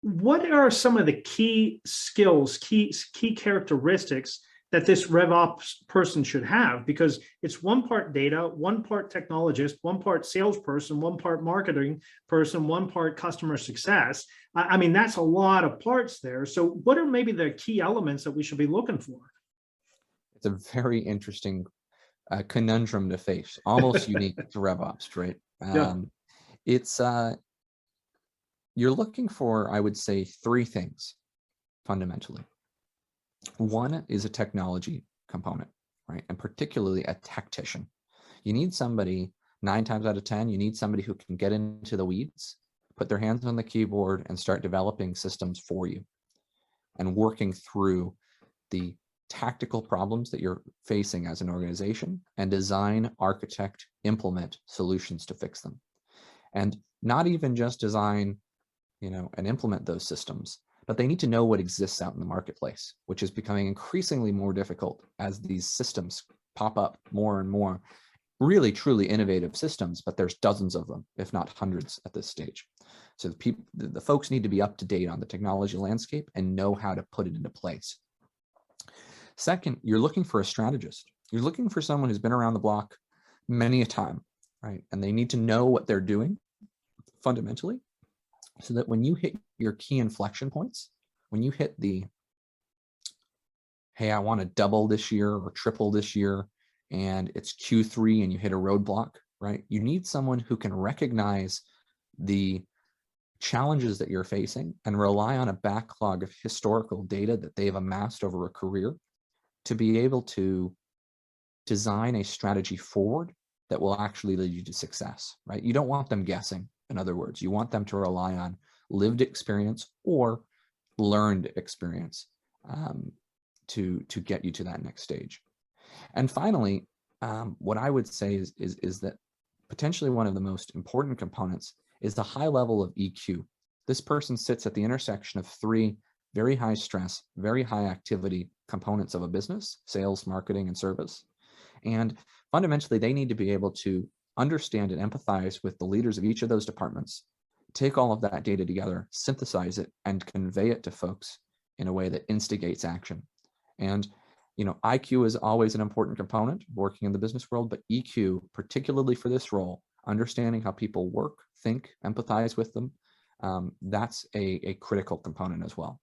what are some of the key skills, key characteristics that this RevOps person should have? Because it's one part data, one part technologist, one part salesperson, one part marketing person, one part customer success. I mean, that's a lot of parts there. So what are maybe the key elements that we should be looking for? It's a very interesting conundrum to face, almost unique to RevOps, right? Yeah. It's you're looking for, I would say, three things fundamentally. One is a technology component, right? And particularly a tactician. You need somebody, 9 times out of 10, you need somebody who can get into the weeds, put their hands on the keyboard and start developing systems for you and working through the tactical problems that you're facing as an organization and design, architect, implement solutions to fix them. And not even just design, and implement those systems, but they need to know what exists out in the marketplace, which is becoming increasingly more difficult as these systems pop up more and more. Really, truly innovative systems, but there's dozens of them, if not hundreds at this stage. So the folks need to be up to date on the technology landscape and know how to put it into place. Second, you're looking for a strategist. You're looking for someone who's been around the block many a time, right? And they need to know what they're doing fundamentally, so that when you hit your key inflection points, when you hit the, hey, I want to double this year or triple this year, and it's Q3 and you hit a roadblock, right? You need someone who can recognize the challenges that you're facing and rely on a backlog of historical data that they've amassed over a career to be able to design a strategy forward that will actually lead you to success, right? You don't want them guessing. In other words, you want them to rely on lived experience or learned experience to get you to that next stage. And finally, what I would say is that potentially one of the most important components is the high level of EQ. This person sits at the intersection of 3 very high stress, very high activity components of a business: sales, marketing, and service. And fundamentally, they need to be able to understand and empathize with the leaders of each of those departments, take all of that data together, synthesize it, and convey it to folks in a way that instigates action. And IQ is always an important component working in the business world, but EQ, particularly for this role, understanding how people work, think, empathize with them, that's a critical component as well.